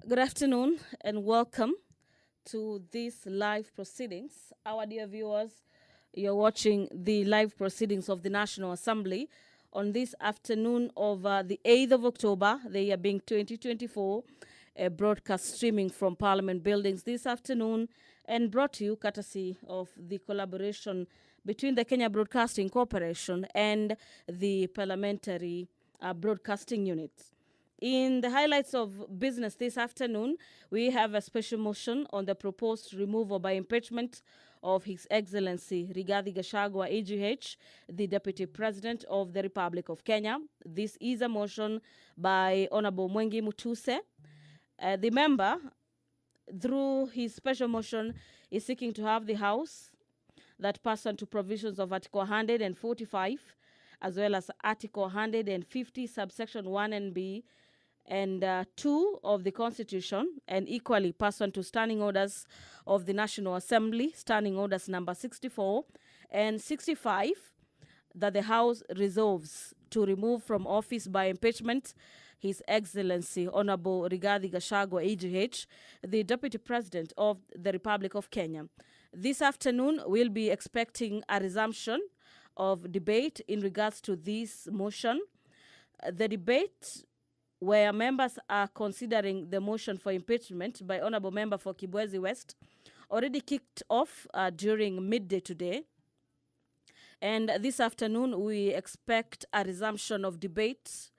Good afternoon and welcome to these live proceedings. Our dear viewers, you're watching the live proceedings of the National Assembly on this afternoon of the 8th of October, the year being 2024, broadcast streaming from Parliament buildings this afternoon and brought to you courtesy of the collaboration between the Kenya Broadcasting Corporation and the Parliamentary Broadcasting Unit. In the highlights of business this afternoon, we have a special motion on the proposed removal by impeachment of His Excellency Rigathi Gachagua, AGH, the Deputy President of the Republic of Kenya. This is a motion by Honorable Mwengi Mutuse. The member, through his special motion, is seeking to have the House that pursuant to provisions of Article 145, as well as Article 150, subsection 1 and B, and 2 of the Constitution, and equally pursuant to standing orders of the National Assembly, standing orders number 64 and 65, that the House resolves to remove from office by impeachment His Excellency Honorable Rigathi Gachagua, AGH, the Deputy President of the Republic of Kenya. This afternoon, we'll be expecting a resumption of debate in regards to this motion. The debate where members are considering the motion for impeachment by Honorable Member for Kibwezi West already kicked off during midday today. And this afternoon, we expect a resumption of debate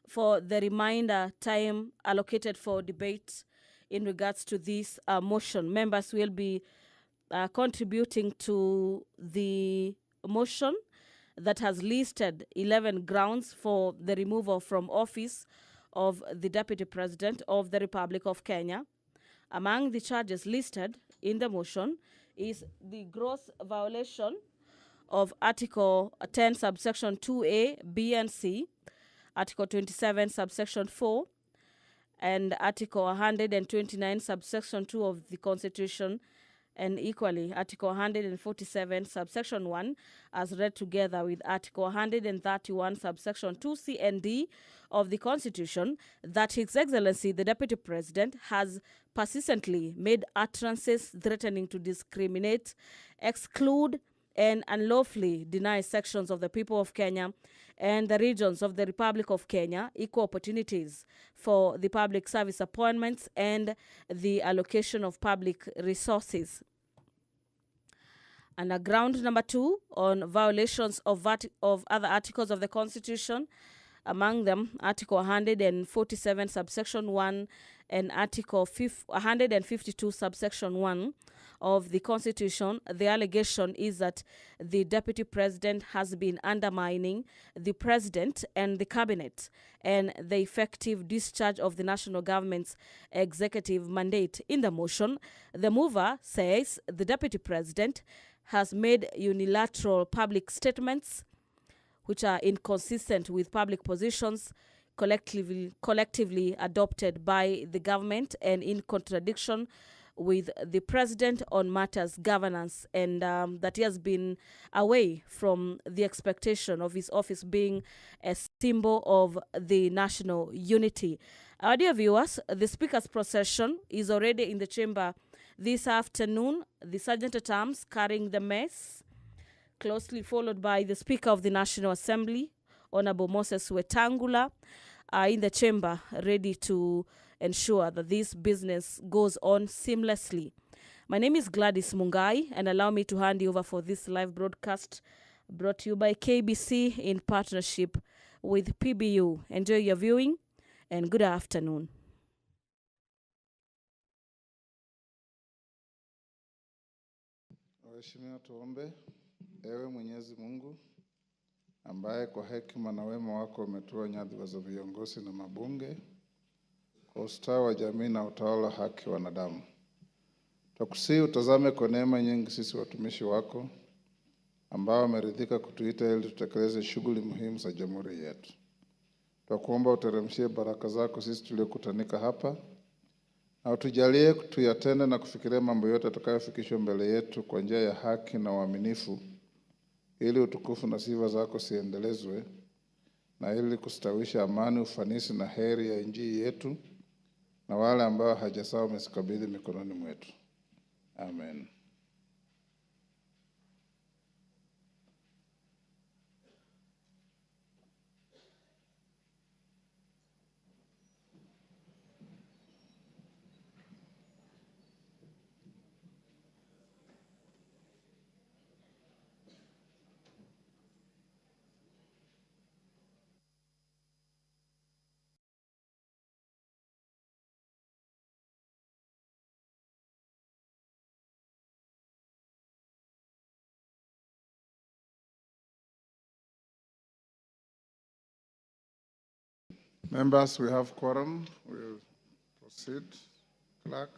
for the remainder time allocated for debate in regards to this motion. Members will be contributing to the motion that has listed 11 grounds for the removal from office of the Deputy President of the Republic of Kenya. Among the charges listed in the motion is the gross violation of Article 10, subsection 2A, B and C, Article 27, subsection 4, and Article 129, subsection 2 of the Constitution, and equally Article 147, subsection 1, as read together with Article 131, subsection 2C and D of the Constitution, that His Excellency the Deputy President has persistently made utterances threatening to discriminate, exclude, and unlawfully deny sections of the people of Kenya and the regions of the Republic of Kenya equal opportunities for the public service appointments and the allocation of public resources. And ground number 2 on violations of other articles of the Constitution, among them Article 147, subsection 1, and Article 152, subsection 1 of the Constitution. The allegation is that the Deputy President has been undermining the President and the Cabinet and the effective discharge of the national government's executive mandate. In the motion, the mover says the Deputy President has made unilateral public statements which are inconsistent with public positions collectively adopted by the government and in contradiction with the President on matters governance, and that he has been away from the expectation of his office being a symbol of the national unity. Our dear viewers, the Speaker's procession is already in the chamber this afternoon. The Sergeant at Arms carrying the mace, closely followed by the Speaker of the National Assembly, Honorable Moses Wetangula, are in the chamber ready to ensure that this business goes on seamlessly. My name is Gladys Mungai, and allow me to hand you over for this live broadcast brought to you by KBC in partnership with PBU. Enjoy your viewing and good afternoon. Waheshimiwa, tuombe. Ewe Mwenyezi Mungu ambaye kwa hekima na wema wako umetoa nyadhifa za viongozi na mabunge kwa ustawi wa jamii na utawala haki wa wanadamu, tukusihi utazame kwa neema nyingi sisi watumishi wako ambao wameridhika kutuita ili tutekeleze shughuli muhimu za jamhuri yetu. Tunakuomba uteremshie baraka zako sisi tuliokutanika hapa, na utujalie tuyatende na kufikiria mambo yote atakayofikishwa mbele yetu kwa njia ya haki na uaminifu, ili utukufu na sifa zako siendelezwe, na ili kustawisha amani, ufanisi na heri ya nchi yetu na wale ambao hajasawa umezikabidhi mikononi mwetu. Amen. Members, we have quorum. We'll proceed. Clerk.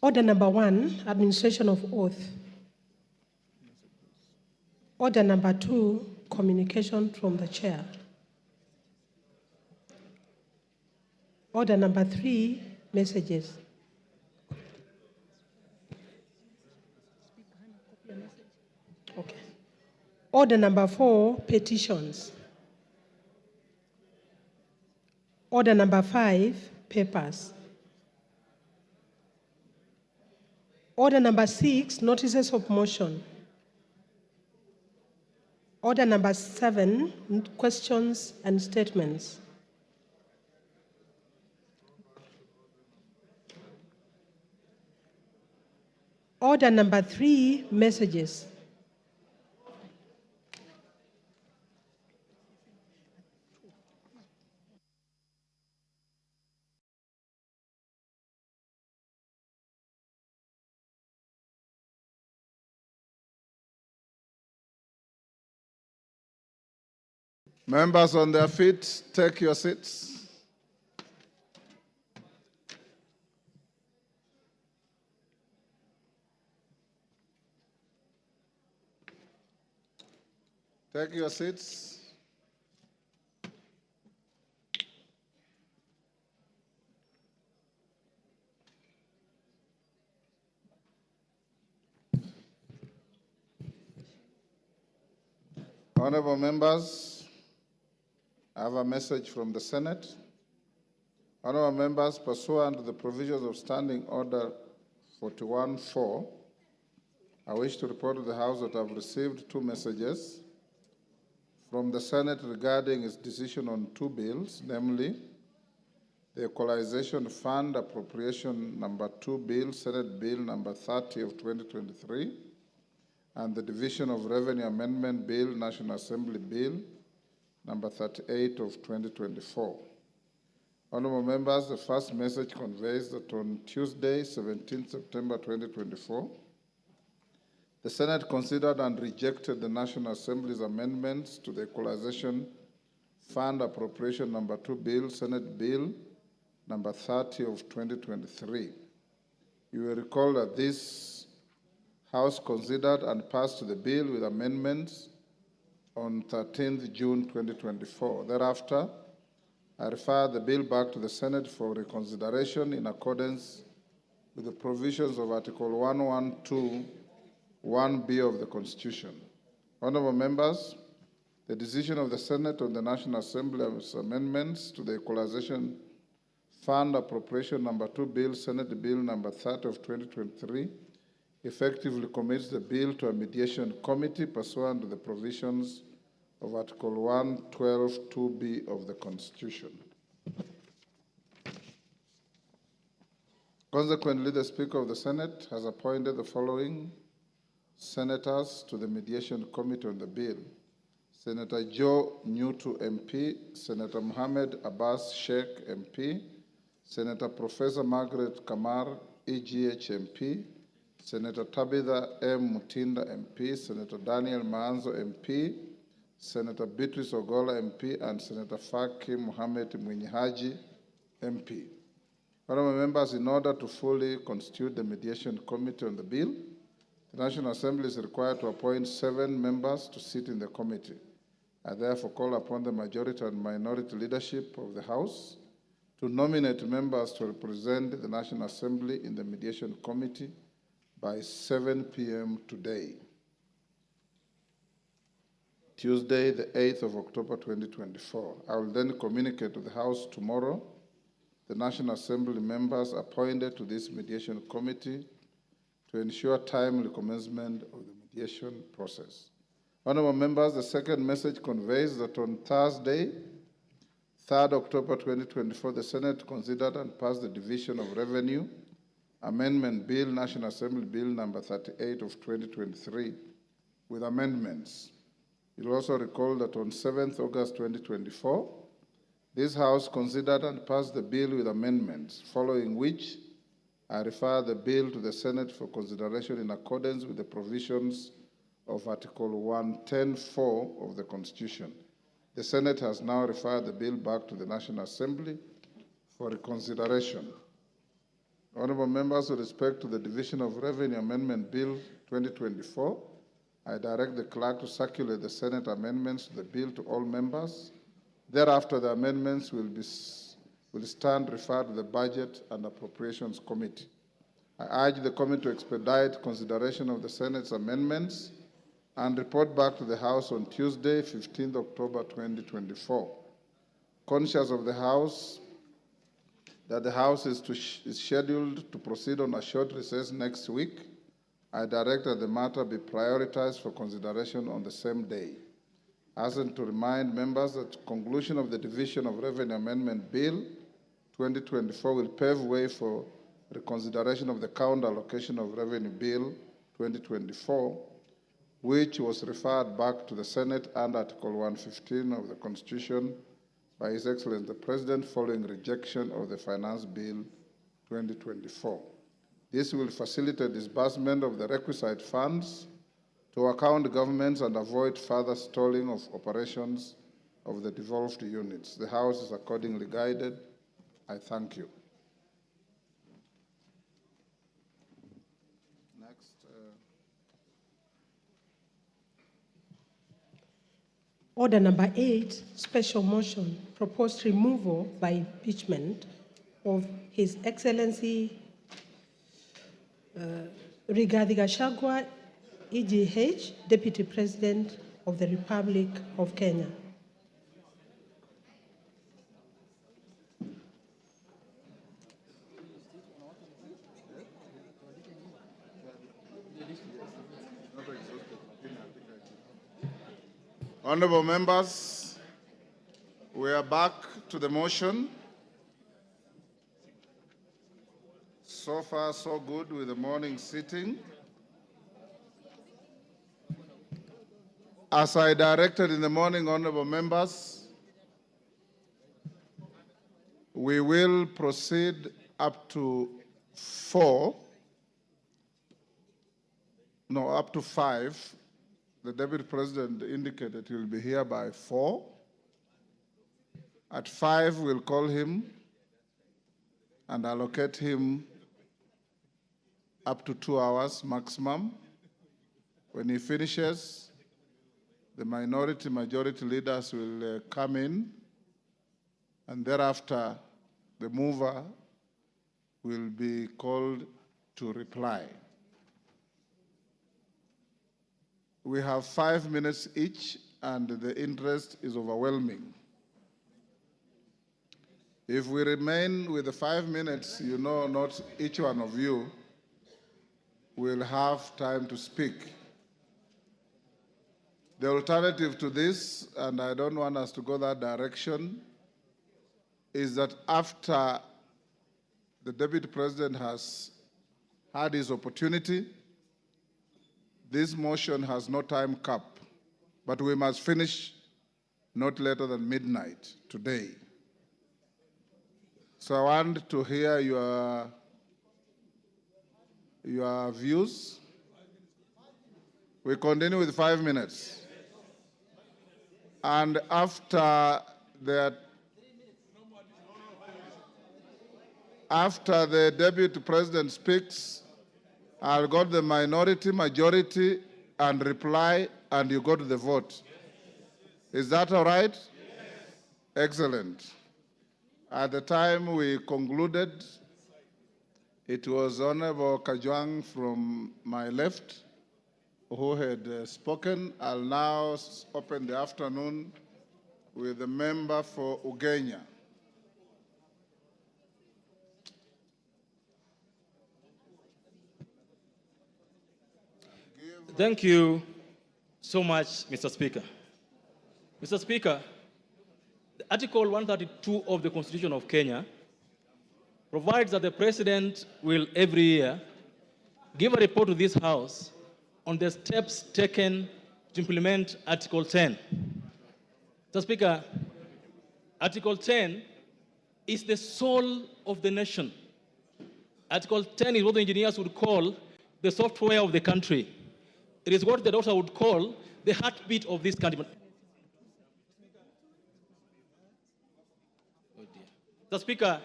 Order number 1, administration of oath. Order number 2, communication from the chair. Order number 3, messages. Okay. Order number 4, petitions. Order number 5, papers. Order number 6, notices of motion. Order number 7, questions and statements. Order number 3, messages. Members on their feet, take your seats. Take your seats. Honorable members, I have a message from the Senate. Honorable members, pursuant to the provisions of Standing Order 41-4, I wish to report to the House that I have received 2 messages from the Senate regarding its decision on 2 bills, namely the Equalization Fund Appropriation Number 2 Bill, Senate Bill Number 30 of 2023, and the Division of Revenue Amendment Bill, National Assembly Bill Number 38 of 2024. Honorable members, the first message conveys that on Tuesday, 17 September 2024, the Senate considered and rejected the National Assembly's amendments to the Equalization Fund Appropriation Number 2 Bill, Senate Bill Number 30 of 2023. You will recall that this House considered and passed the bill with amendments on 13th June 2024. Thereafter, I referred the bill back to the Senate for reconsideration in accordance with the provisions of Article 112 1B of the Constitution. Honorable members, the decision of the Senate on the National Assembly's amendments to the Equalization Fund Appropriation Number 2 Bill, Senate Bill Number 30 of 2023, effectively commits the bill to a mediation committee pursuant to the provisions of Article 112 2B of the Constitution. Consequently, the Speaker of the Senate has appointed the following senators to the mediation committee on the bill: Senator Joe Newtu MP, Senator Mohammed Abbas Sheikh MP, Senator Professor Margaret Kamar EGH MP, Senator Tabitha M. Mutinda MP, Senator Daniel Maanzo MP, Senator Beatrice Ogola MP, and Senator Faki Mohamed Mwinyihaji MP. Honorable members, in order to fully constitute the mediation committee on the bill, the National Assembly is required to appoint 7 members to sit in the committee. I therefore call upon the majority and minority leadership of the House to nominate members to represent the National Assembly in the Mediation Committee by 7 p.m. today, Tuesday, the 8th of October 2024. I will then communicate to the House tomorrow the National Assembly members appointed to this mediation committee to ensure timely commencement of the mediation process. Honorable members, the second message conveys that on Thursday, 3rd October 2024, the Senate considered and passed the Division of Revenue Amendment Bill, National Assembly Bill number 38 of 2023, with amendments. You'll also recall that on 7th August 2024, this House considered and passed the bill with amendments, following which I refer the bill to the Senate for consideration in accordance with the provisions of Article 110(4) of the Constitution. The Senate has now referred the bill back to the National Assembly for reconsideration. Honorable members, with respect to the Division of Revenue Amendment Bill 2024, I direct the clerk to circulate the Senate amendments to the bill to all members. Thereafter, the amendments will stand referred to the Budget and Appropriations Committee. I urge the committee to expedite consideration of the Senate's amendments and report back to the House on Tuesday, 15th October 2024. Conscious of the House, that the House is scheduled to proceed on a short recess next week, I direct that the matter be prioritized for consideration on the same day. As and to remind members that conclusion of the Division of Revenue Amendment Bill 2024 will pave way for reconsideration of the Counter Allocation of Revenue Bill 2024, which was referred back to the Senate under Article 115 of the Constitution by His Excellency the President following rejection of the Finance Bill 2024. This will facilitate disbursement of the requisite funds to account governments and avoid further stalling of operations of the devolved units. The House is accordingly guided. I thank you. Next. Order number 8, special motion, proposed removal by impeachment of His Excellency Rigathi Gachagua, EGH, Deputy President of the Republic of Kenya. Honorable members, we are back to the motion. So far, so good with the morning sitting. As I directed in the morning, honorable members, we will proceed up to 5. The Deputy President indicated he will be here by 4. At 5, we'll call him and allocate him up to 2 hours maximum. When he finishes, the majority leaders will come in, and thereafter the mover will be called to reply. We have 5 minutes each, and the interest is overwhelming. If we remain with the 5 minutes, you know, not each one of you will have time to speak. The alternative to this, and I don't want us to go that direction, is that after the Deputy President has had his opportunity, this motion has no time cap, but we must finish not later than midnight today. So I want to hear your views. We continue with 5 minutes. And after the Deputy President speaks, I'll go to the minority, majority, and reply, and you go to the vote. Is that all right? Yes. Excellent. At the time we concluded, it was Honorable Kajwang from my left who had spoken. I'll now open the afternoon with the member for Ugenya. Thank you so much, Mr. Speaker. Mr. Speaker, Article 132 of the Constitution of Kenya provides that the President will every year give a report to this House on the steps taken to implement Article 10. Mr. Speaker, Article 10 is the soul of the nation. Article 10 is what the engineers would call the software of the country. It is what the doctor would call the heartbeat of this country. Mr. Speaker,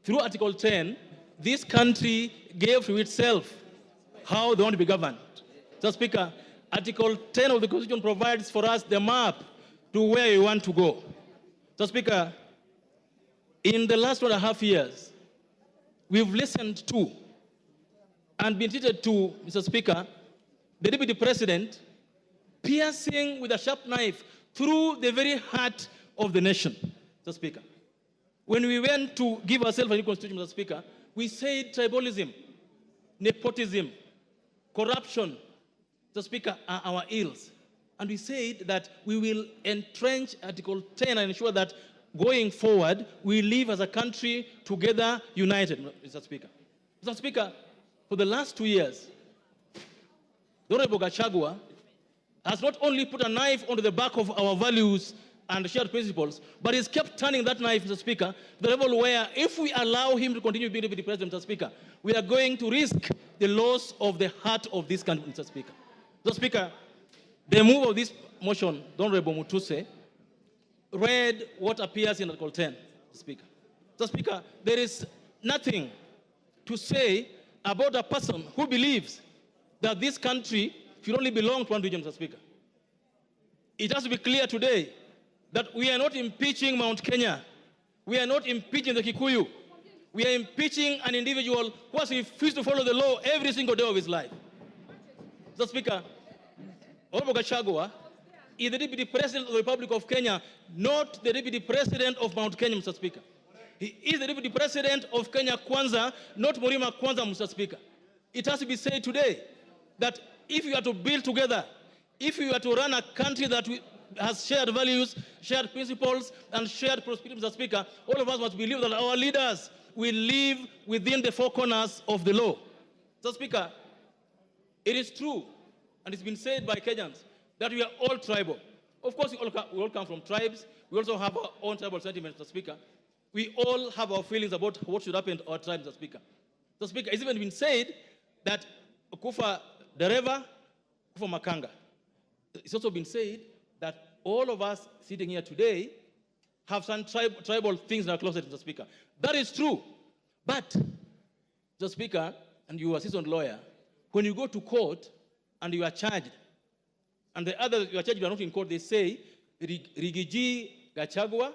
through Article 10, this country gave to itself how they want to be governed. Mr. Speaker, Article 10 of the Constitution provides for us the map to where we want to go. Mr. Speaker, in the last 1.5 years, we've listened to and been treated to, Mr. Speaker, the Deputy President piercing with a sharp knife through the very heart of the nation, Mr. Speaker. When we went to give ourselves a new constitution, Mr. Speaker, we said tribalism, nepotism, corruption, Mr. Speaker, are our ills. And we said that we will entrench Article 10 and ensure that going forward, we live as a country together, united, Mr. Speaker. Mr. Speaker, for the last 2 years, the Honorable Gachagua has not only put a knife onto the back of our values and shared principles, but he's kept turning that knife, Mr. Speaker, to the level where if we allow him to continue being Deputy President, Mr. Speaker, we are going to risk the loss of the heart of this country, Mr. Speaker. Mr. Speaker, the move of this motion, the Honorable Mutuse, read what appears in Article 10, Mr. Speaker. Mr. Speaker, there is nothing to say about a person who believes that this country should only belong to one region, Mr. Speaker. It has to be clear today that we are not impeaching Mount Kenya. We are not impeaching the Kikuyu. We are impeaching an individual who has refused to follow the law every single day of his life. Mr. Speaker, Honorable Gachagua is the Deputy President of the Republic of Kenya, not the Deputy President of Mount Kenya, Mr. Speaker. He is the Deputy President of Kenya Kwanza, not Murima Kwanza, Mr. Speaker. It has to be said today that if you are to build together, if you are to run a country that has shared values, shared principles, and shared prosperity, Mr. Speaker, all of us must believe that our leaders will live within the four corners of the law. Mr. Speaker, it is true, and it's been said by Kenyans, that we are all tribal. Of course, we all come from tribes. We also have our own tribal sentiments, Mr. Speaker. We all have our feelings about what should happen to our tribe, Mr. Speaker. Mr. Speaker, it's even been said that Kufa Dereva, Kufa Makanga. It's also been said that all of us sitting here today have some tribal things in our closet, Mr. Speaker. That is true. But, Mr. Speaker, and you are a seasoned lawyer, when you go to court and you are charged, and the others you are charged are not in court, they say, Rigiji, Gachagua,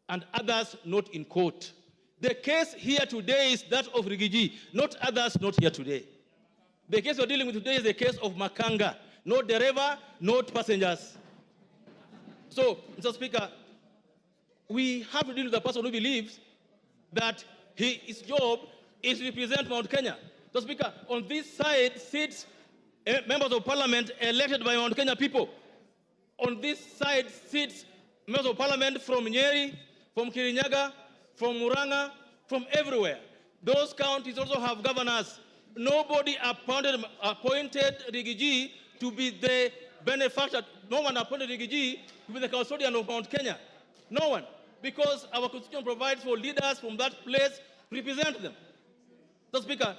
and others not in court. The case here today is that of Rigiji, not others not here today. The case we're dealing with today is the case of Makanga, not Dereva, not passengers. So, Mr. Speaker, we have to deal with a person who believes that his job is to represent Mount Kenya. Mr. Speaker, on this side sits members of parliament elected by Mount Kenya people. On this side sits members of parliament from Nyeri, from Kirinyaga, from Muranga, from everywhere. Those counties also have governors. Nobody appointed Rigiji to be the benefactor. No one appointed Rigiji to be the custodian of Mount Kenya. No one. Because our constitution provides for leaders from that place to represent them. Mr. Speaker,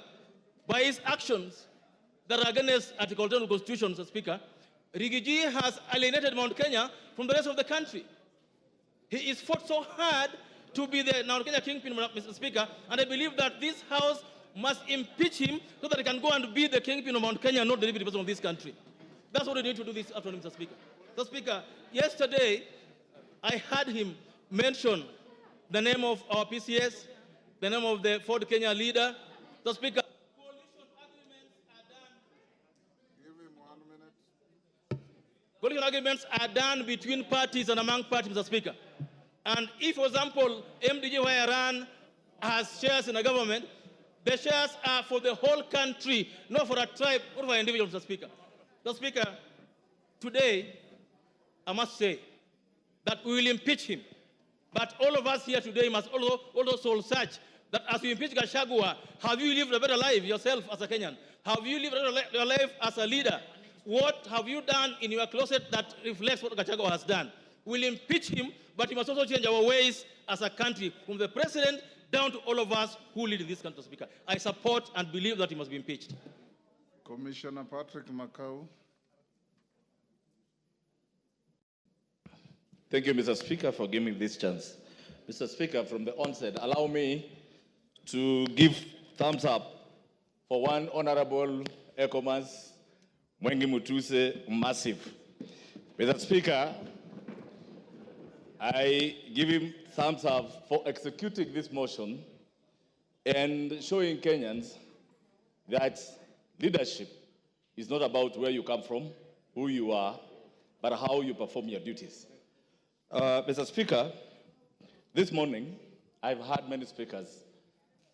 by his actions that are against Article 10 of the Constitution, Mr. Speaker, Rigiji has alienated Mount Kenya from the rest of the country. He is fought so hard to be the Mount Kenya kingpin, Mr. Speaker, and I believe that this House must impeach him so that he can go and be the kingpin of Mount Kenya, not the deputy president of this country. That's what we need to do this afternoon, Mr. Speaker. Mr. Speaker, yesterday I heard him mention the name of our PCS, the name of the Ford Kenya leader. Mr. Speaker, coalition agreements are done. Give him 1 minute. Coalition agreements are done between parties and among parties, Mr. Speaker. And if, for example, MDG where I run has shares in the government, the shares are for the whole country, not for a tribe or for an individual, Mr. Speaker. Mr. Speaker, today, I must say that we will impeach him. But all of us here today must also soul search that as you impeach Gachagua, have you lived a better life yourself as a Kenyan? Have you lived a better life as a leader? What have you done in your closet that reflects what Gachagua has done? We'll impeach him, but we must also change our ways as a country, from the president down to all of us who lead in this country, Speaker. I support and believe that he must be impeached. Commissioner Patrick Makau. Thank you, Mr. Speaker, for giving me this chance. Mr. Speaker, from the onset, allow me to give thumbs up for one Honorable Ecomas Mwengi Mutuse Massive. Mr. Speaker, I give him thumbs up for executing this motion and showing Kenyans that leadership is not about where you come from, who you are, but how you perform your duties. Mr. Speaker, this morning, I've heard many speakers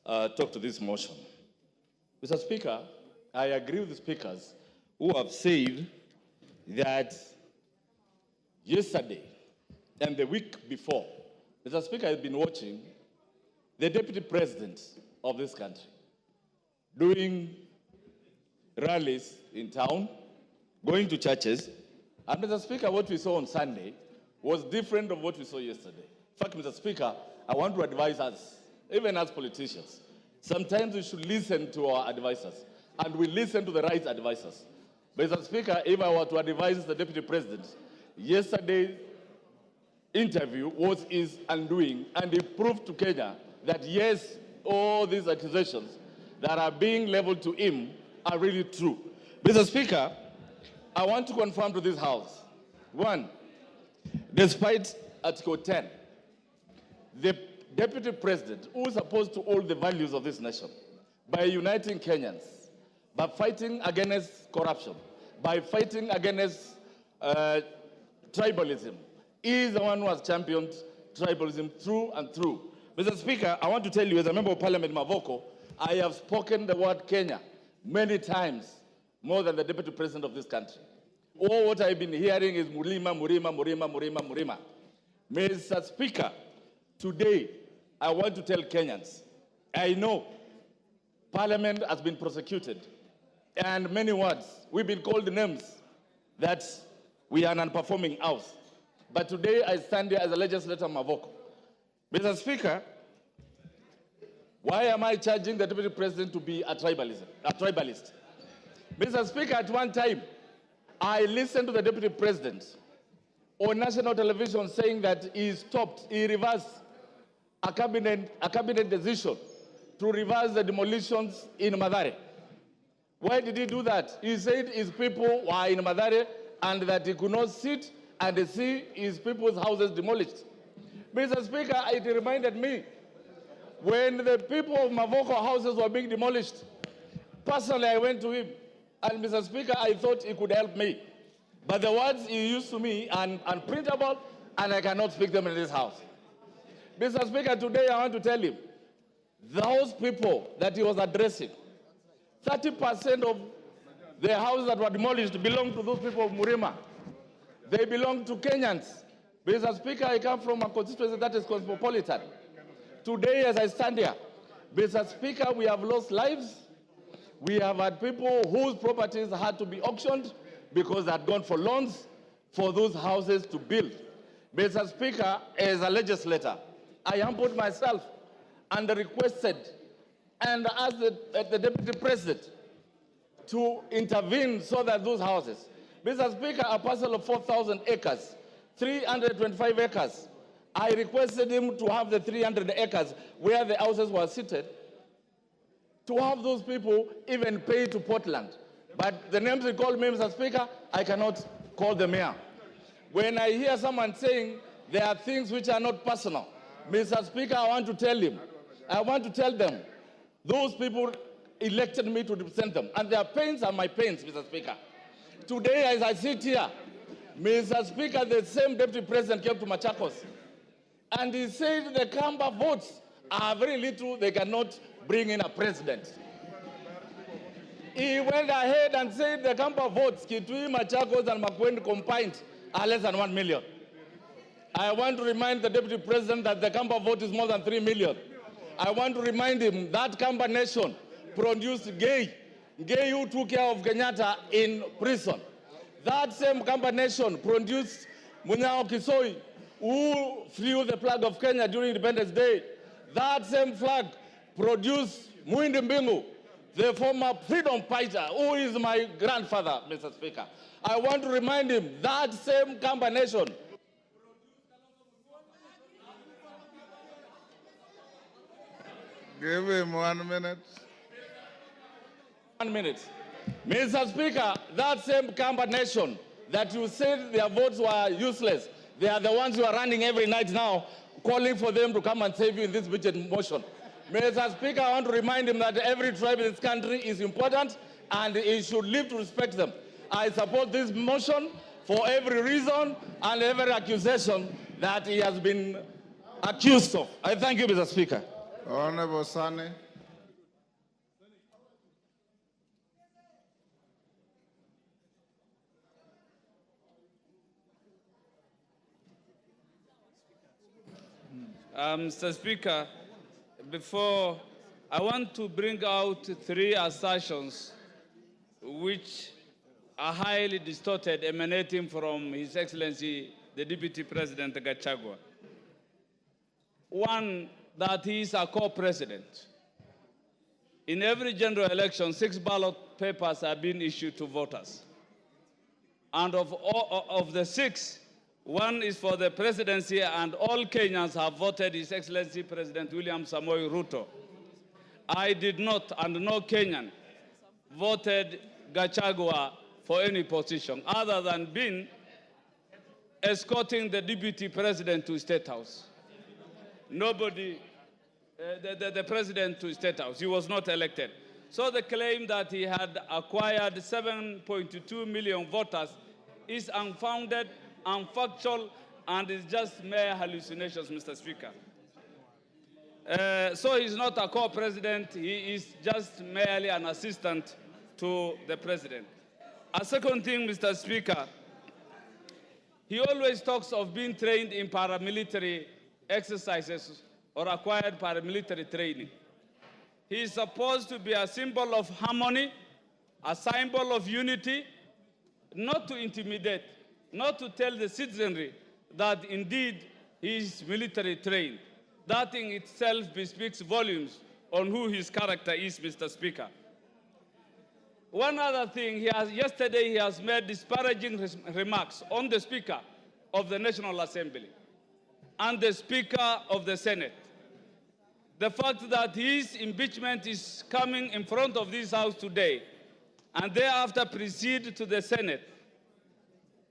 talk to this motion. Mr. Speaker, I agree with the speakers who have said that yesterday and the week before, Mr. Speaker, I've been watching the deputy president of this country doing rallies in town, going to churches, and Mr. Speaker, what we saw on Sunday was different from what we saw yesterday. In fact, Mr. Speaker, I want to advise us, even as politicians, sometimes we should listen to our advisors, and we listen to the right advisors. Mr. Speaker, if I were to advise the Deputy President, yesterday's interview was his undoing, and he proved to Kenya that yes, all these accusations that are being leveled to him are really true. Mr. Speaker, I want to confirm to this House, one, despite Article 10, the Deputy President, who is supposed to hold the values of this nation, by uniting Kenyans, by fighting against corruption, by fighting against tribalism, he is the one who has championed tribalism through and through. Mr. Speaker, I want to tell you, as a member of Parliament Mavoko, I have spoken the word Kenya many times, more than the Deputy President of this country. All what I've been hearing is Murima, Murima, Murima, Murima, Murima. Mr. Speaker, today I want to tell Kenyans, I know Parliament has been prosecuted, and many words, we've been called names that we are an unperforming house. But today I stand here as a legislator Mavoko. Mr. Speaker, why am I charging the Deputy President to be a tribalist? Mr. Speaker, at one time, I listened to the Deputy President on national television saying that he reversed a cabinet decision to reverse the demolitions in Mathare. Why did he do that? He said his people were in Mathare and that he could not sit and see his people's houses demolished. Mr. Speaker, it reminded me when the people of Mavoko houses were being demolished. Personally, I went to him, and Mr. Speaker, I thought he could help me. But the words he used to me are unprintable, and I cannot speak them in this house. Mr. Speaker, today I want to tell him, those people that he was addressing, 30% of the houses that were demolished belong to those people of Murima. They belong to Kenyans. Mr. Speaker, I come from a constituency that is cosmopolitan. Today, as I stand here, Mr. Speaker, we have lost lives. We have had people whose properties had to be auctioned because they had gone for loans for those houses to build. Mr. Speaker, as a legislator, I humbled myself and requested and asked the Deputy President to intervene so that those houses, Mr. Speaker, a parcel of 4,000 acres, 325 acres, I requested him to have the 300 acres where the houses were seated, to have those people even pay to Portland. But the names he called me, Mr. Speaker, I cannot call them here. When I hear someone saying there are things which are not personal, Mr. Speaker, I want to tell them, those people elected me to represent them, and their pains are my pains, Mr. Speaker. Today, as I sit here, Mr. Speaker, the same Deputy President came to Machakos, and he said the Kamba votes are very little, they cannot bring in a president. He went ahead and said the Kamba votes, Kitui, Machakos, and Makueni combined are less than 1 million. I want to remind the Deputy President that the Kamba vote is more than 3 million. I want to remind him that Kamba nation produced Gay who took care of Kenyatta in prison. That same Kamba nation produced Munyao Kisoi, who flew the flag of Kenya during Independence Day. That same flag produced Muindi Mbingu, the former freedom fighter, who is my grandfather, Mr. Speaker. I want to remind him that same Kamba nation Give him 1 minute. 1 minute. Mr. Speaker, that same Kamba nation that you said their votes were useless, they are the ones who are running every night now, calling for them to come and save you in this budget motion. Mr. Speaker, I want to remind him that every tribe in this country is important and he should live to respect them. I support this motion for every reason and every accusation that he has been accused of. I thank you, Mr. Speaker. Honorable Sane. Mr. Speaker, before I want to bring out 3 assertions which are highly distorted, emanating from His Excellency, the Deputy President Gachagua. One, that he is a co-president. In every general election, 6 ballot papers are being issued to voters. And of the 6, 1 is for the presidency, and all Kenyans have voted His Excellency President William Samoei Ruto. I did not, and no Kenyan voted Gachagua for any position other than being escorting the deputy president to State House. Nobody, the president to State House. He was not elected. So the claim that he had acquired 7.2 million voters is unfounded, unfactual, and is just mere hallucinations, Mr. Speaker. So he's not a co-president, he is just merely an assistant to the president. A second thing, Mr. Speaker, he always talks of being trained in paramilitary exercises or acquired paramilitary training. He is supposed to be a symbol of harmony, a symbol of unity, not to intimidate, not to tell the citizenry that indeed he is military trained. That in itself bespeaks volumes on who his character is, Mr. Speaker. One other thing, yesterday he has made disparaging remarks on the Speaker of the National Assembly and the Speaker of the Senate. The fact that his impeachment is coming in front of this House today and thereafter proceed to the Senate,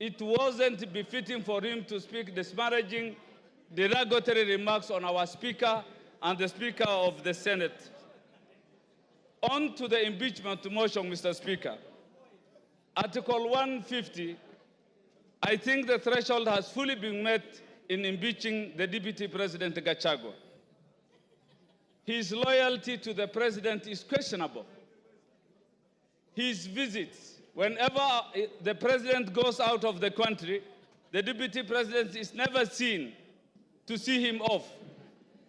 it wasn't befitting for him to speak disparaging, derogatory remarks on our Speaker and the Speaker of the Senate. On to the impeachment motion, Mr. Speaker. Article 150, I think the threshold has fully been met in impeaching the Deputy President Gachagua. His loyalty to the President is questionable. His visits, whenever the President goes out of the country, the Deputy President is never seen to see him off.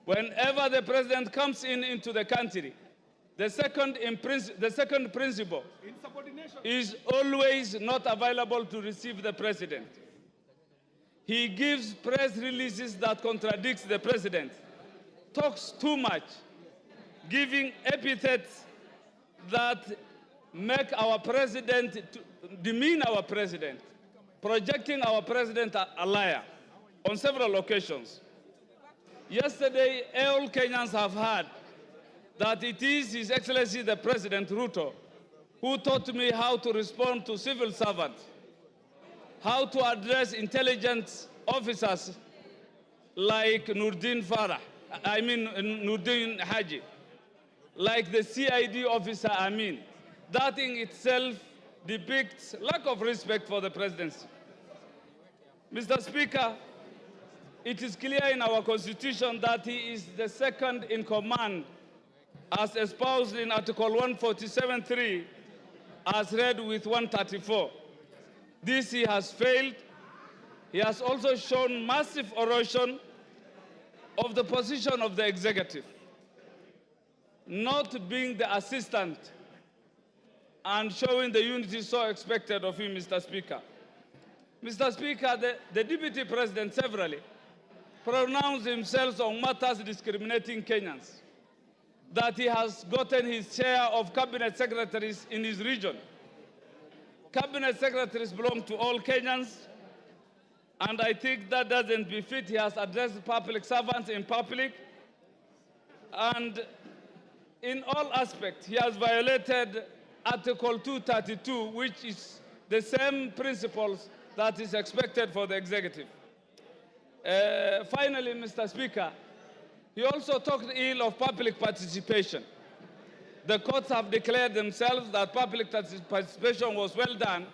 Whenever the President comes into the country, the second principle is always not available to receive the President. He gives press releases that contradicts the President, talks too much, giving epithets that make our President, demean our President, projecting our President a liar on several occasions. Yesterday, all Kenyans have heard that it is His Excellency the President Ruto who taught me how to respond to civil servants, how to address intelligence officers, like Nurdin Haji, like the CID officer Amin. That in itself depicts lack of respect for the presidency. Mr. Speaker, it is clear in our constitution that he is the second in command as espoused in Article 147.3 as read with 134. This he has failed. He has also shown massive erosion of the position of the executive, not being the assistant and showing the unity so expected of him, Mr. Speaker. Mr. Speaker, the Deputy President severally pronounced himself on matters discriminating Kenyans, that he has gotten his share of cabinet secretaries in his region. Cabinet secretaries belong to all Kenyans, and I think that doesn't befit. He has addressed public servants in public, and in all aspects, he has violated Article 232, which is the same principles that is expected for the executive. Finally, Mr. Speaker, he also talked ill of public participation. The courts have declared themselves that public participation was well done,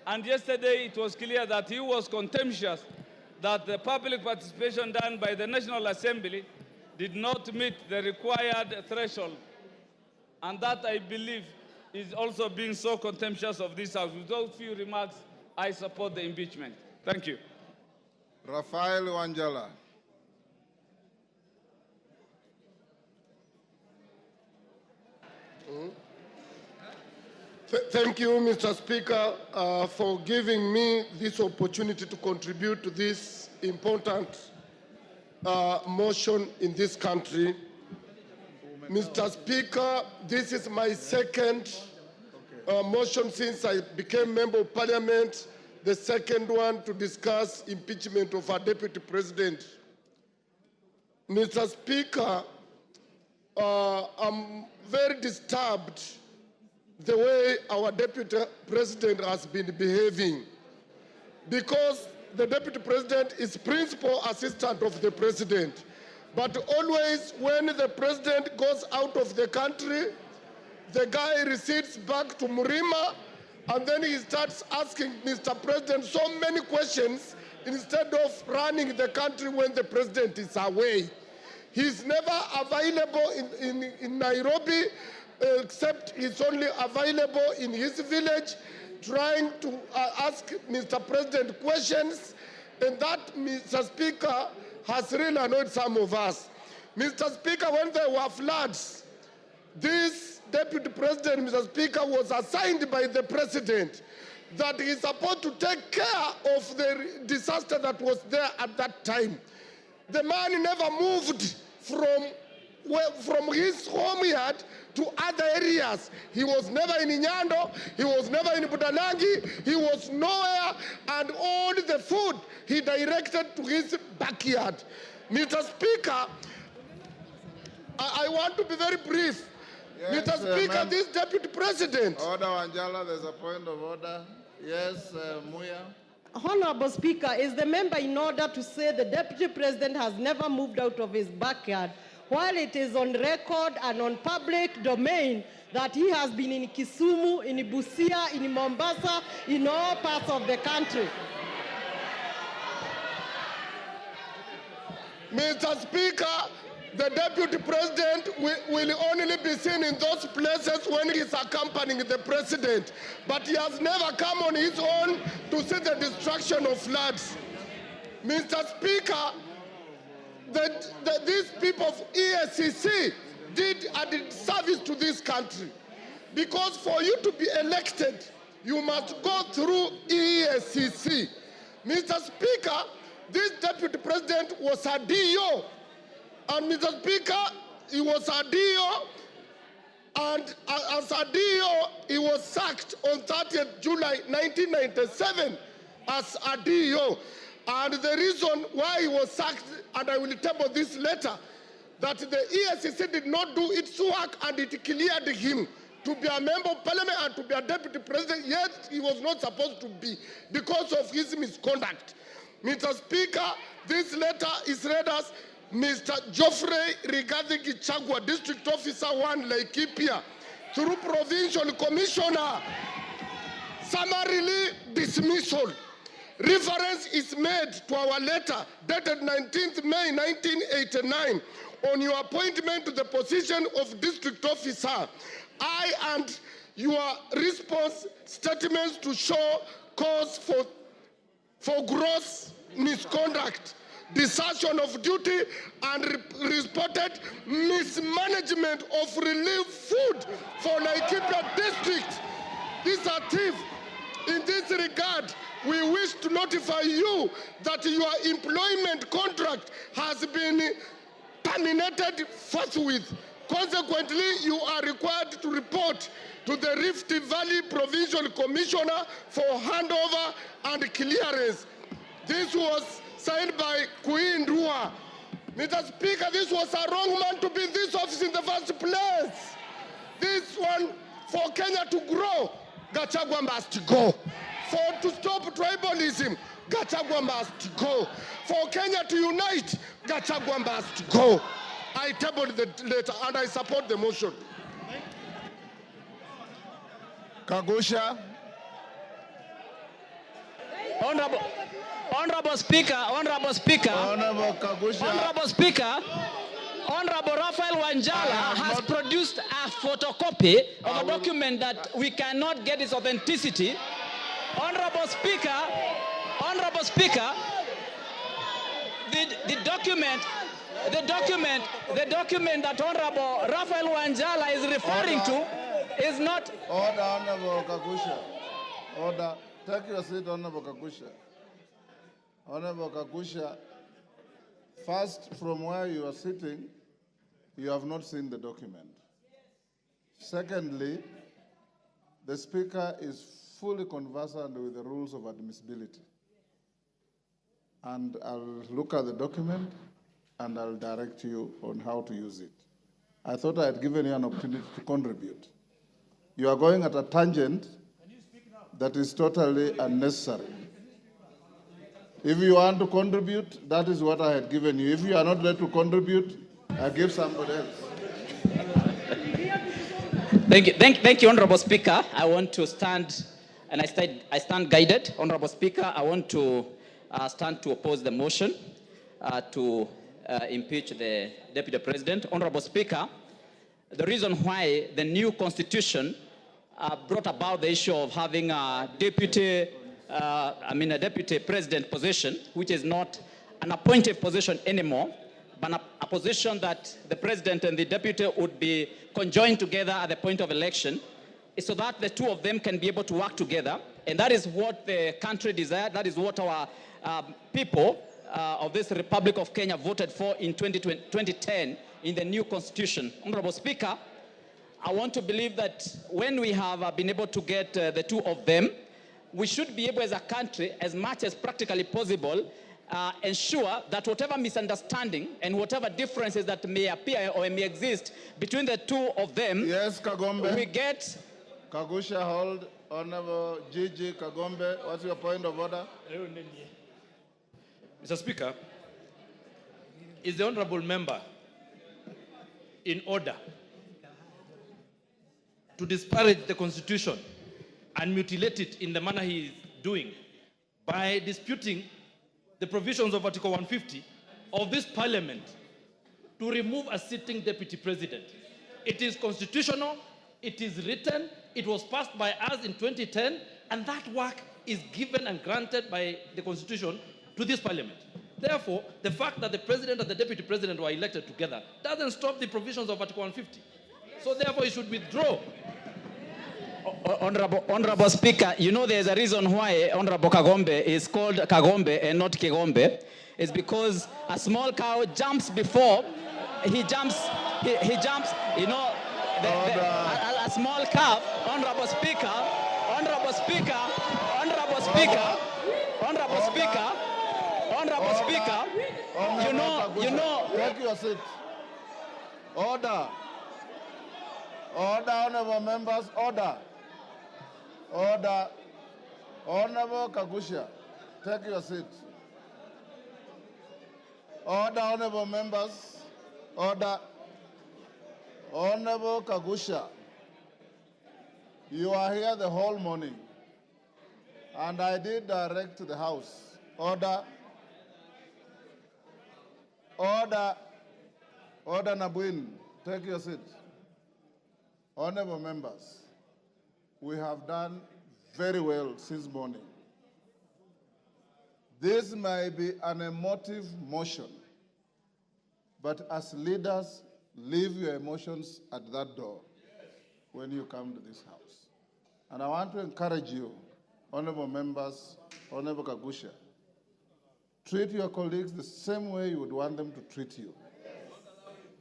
and yesterday it was clear that he was contemptuous that the public participation done by the National Assembly did not meet the required threshold, and that, I believe, is also being so contemptuous of this House. With those few remarks, I support the impeachment. Thank you. Rafael Wanjala. Thank you, Mr. Speaker, for giving me this opportunity to contribute to this important motion in this country. Mr. Speaker, this is my second motion since I became Member of Parliament, the second one to discuss impeachment of our Deputy President. Mr. Speaker, I'm very disturbed the way our Deputy President has been behaving, because the Deputy President is principal assistant of the President. But always when the President goes out of the country, the guy recedes back to Murima, and then he starts asking Mr. President so many questions instead of running the country when the President is away. He's never available in Nairobi, except he's only available in his village, trying to ask Mr. President questions, and that, Mr. Speaker, has really annoyed some of us. Mr. Speaker, when there were floods, this Deputy President, Mr. Speaker, was assigned by the President that he's supposed to take care of the disaster that was there at that time. The man never moved from his home yard to other areas. He was never in Nyando, he was never in Budalangi, he was nowhere, and all the food he directed to his backyard. Mr. Speaker, I want to be very brief. Yes, Mr. Speaker, this Deputy President. Order, Wanjala, there's a point of order. Yes, Muya. Honorable Speaker, is the member in order to say the Deputy President has never moved out of his backyard, while it is on record and on public domain that he has been in Kisumu, in Busia, in Mombasa, in all parts of the country? Mr. Speaker, the Deputy President will only be seen in those places when he's accompanying the President. But he has never come on his own to see the destruction of floods. Mr. Speaker, these people of EACC did a service to this country. Because for you to be elected, you must go through EACC. Mr. Speaker, this Deputy President was a DO. And Mr. Speaker, he was a DO, and as a DO, he was sacked on 30th July 1997 as a DO. And the reason why he was sacked, and I will table this later, that the ESCC did not do its work and it cleared him to be a member of Parliament and to be a Deputy President, yet he was not supposed to be because of his misconduct. Mr. Speaker, this letter is read as Mr. Geoffrey Rigathi Gachagua, District Officer 1, Laikipia, through Provincial Commissioner. Summarily dismissal. Reference is made to our letter dated 19th May 1989 on your appointment to the position of District Officer. I and your response statements to show cause for gross misconduct, desertion of duty, and reported mismanagement of relief food for Laikipia District. These are thieves. In this regard, we wish to notify you that your employment contract has been terminated forthwith. Consequently, you are required to report to the Rift Valley Provincial Commissioner for handover and clearance. This was signed by Queen Rua. Mr. Speaker, this was a wrong man to be in this office in the first place. This one, for Kenya to grow, Gachagua must go. To stop tribalism, Gachagua must go. For Kenya to unite, Gachagua must go. I tabled the letter and I support the motion. Kagusha. Honorable Speaker, Honorable Kagusha. Honorable Speaker, Honorable Raphael Wanjala has produced a photocopy of a document that we cannot get its authenticity. Honorable Speaker, the document that Honorable Raphael Wanjala is referring to is not. Order, Honorable Kagusha. Order. Take your seat, Honorable Kagusha. Honorable Kagusha, first, from where you are sitting, you have not seen the document. Secondly, the Speaker is fully conversant with the rules of admissibility. And I'll look at the document and I'll direct you on how to use it. I thought I had given you an opportunity to contribute. You are going at a tangent that is totally unnecessary. If you want to contribute, that is what I had given you. If you are not ready to contribute, I give somebody else. Thank you, Honorable Speaker. I want to stand, and I stand guided. Honorable Speaker, I want to stand to oppose the motion to impeach the Deputy President. Honorable Speaker, the reason why the new constitution brought about the issue of having a deputy president position, which is not an appointed position anymore, but a position that the president and the deputy would be conjoined together at the point of election, is so that the two of them can be able to work together. And that is what the country desired. That is what our people of this Republic of Kenya voted for in 2010 in the new constitution. Honorable Speaker, I want to believe that when we have been able to get the two of them, we should be able as a country, as much as practically possible, ensure that whatever misunderstanding and whatever differences that may appear or may exist between the two of them, yes, Kagombe. We get... Kagusha, hold. Honorable Gigi Kagombe, what's your point of order? Mr. Speaker, is the honorable member in order to disparage the Constitution and mutilate it in the manner he is doing by disputing the provisions of Article 150 of this Parliament to remove a sitting Deputy President? It is constitutional, it is written, it was passed by us in 2010, and that work is given and granted by the Constitution to this Parliament. Therefore, the fact that the President and the Deputy President were elected together doesn't stop the provisions of Article 150. So therefore, he should withdraw. Honorable Speaker, you know there's a reason why Honorable Kagombe is called Kagombe and not Kigombe. It's because a small cow jumps before he jumps, you know, a small calf. Honorable Speaker, you know. Take your seat. Order. Order, honorable members, order. Order. Honorable Kagusha, take your seat. Order, honorable members. Order. Honorable Kagusha, you are here the whole morning, and I did direct to the House. Order. Order. Order, Nabuin. Take your seat. Honorable members, we have done very well since morning. This may be an emotive motion, but as leaders, leave your emotions at that door when you come to this House. And I want to encourage you, honorable members, Honorable Kagusha, treat your colleagues the same way you would want them to treat you.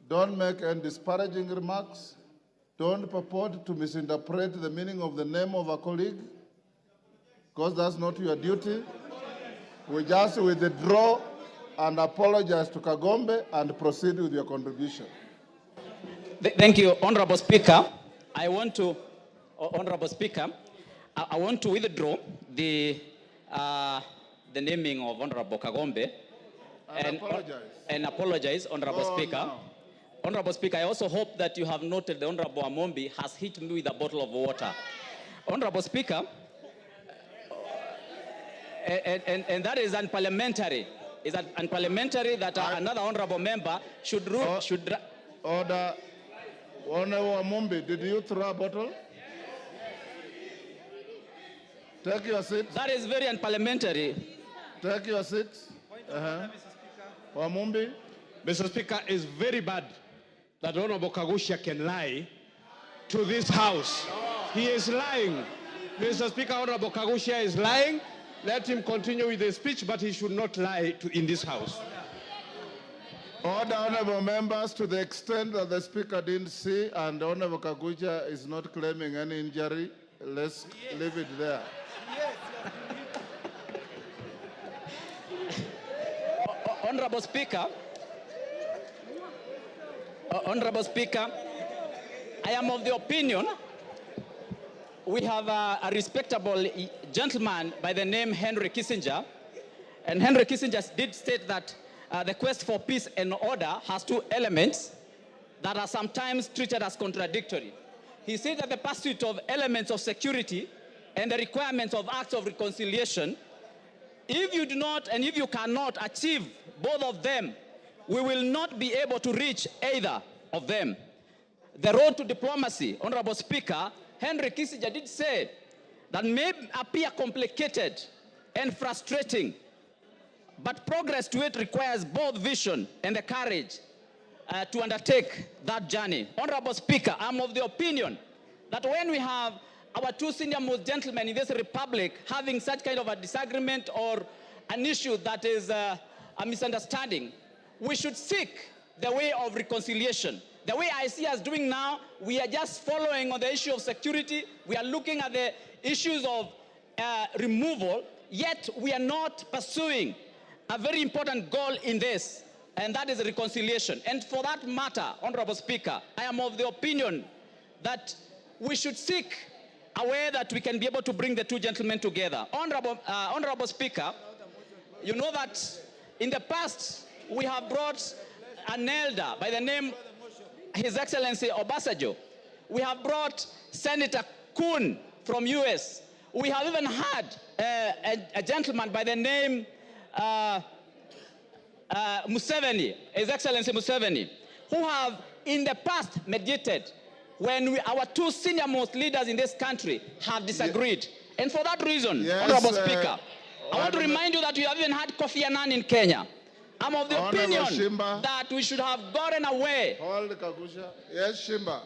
Don't make any disparaging remarks. Don't purport to misinterpret the meaning of the name of a colleague, because that's not your duty. We just withdraw and apologize to Kagombe and proceed with your contribution. Thank you, Honorable Speaker. Honorable Speaker, I want to withdraw the naming of Honorable Kagombe and apologize, Honorable Speaker. No. Honorable Speaker, I also hope that you have noted the Honorable Amombi has hit me with a bottle of water. Honorable Speaker, and that is unparliamentary. Is that unparliamentary that another honorable member should rule? Order. Honorable Amombi, did you throw a bottle? Take your seat. That is very unparliamentary. Take your seat. Amombi. Mr. Speaker, it's very bad that Honorable Kagusha can lie to this House. He is lying. Mr. Speaker, Honorable Kagusha is lying. Let him continue with the speech, but he should not lie in this House. Order, honorable members, to the extent that the Speaker didn't see and Honorable Kagusha is not claiming any injury, let's leave it there. Honorable Speaker, I am of the opinion we have a respectable gentleman by the name Henry Kissinger, and Henry Kissinger did state that the quest for peace and order has two elements that are sometimes treated as contradictory. He said that the pursuit of elements of security and the requirements of acts of reconciliation, if you do not and if you cannot achieve both of them, we will not be able to reach either of them. The road to diplomacy, Honorable Speaker, Henry Kissinger did say that may appear complicated and frustrating, but progress to it requires both vision and the courage to undertake that journey. Honorable Speaker, I'm of the opinion that when we have our two senior-most gentlemen in this republic having such kind of a disagreement or an issue that is a misunderstanding, we should seek the way of reconciliation. The way I see us doing now, we are just following on the issue of security. We are looking at the issues of removal, yet we are not pursuing a very important goal in this, and that is reconciliation. And for that matter, Honorable Speaker, I am of the opinion that we should seek a way that we can be able to bring the two gentlemen together. Honorable Speaker, you know that in the past we have brought an elder by the name His Excellency Obasanjo. We have brought Senator Kuhn from US. We have even had a gentleman by the name Museveni, His Excellency Museveni, who have in the past mediated when our two senior-most leaders in this country have disagreed. And for that reason, Honorable Speaker, I want to remind you that we have even had Kofi Annan in Kenya. I'm of the opinion that we should have gotten away. Hold Kagusha. Yes, Shimba.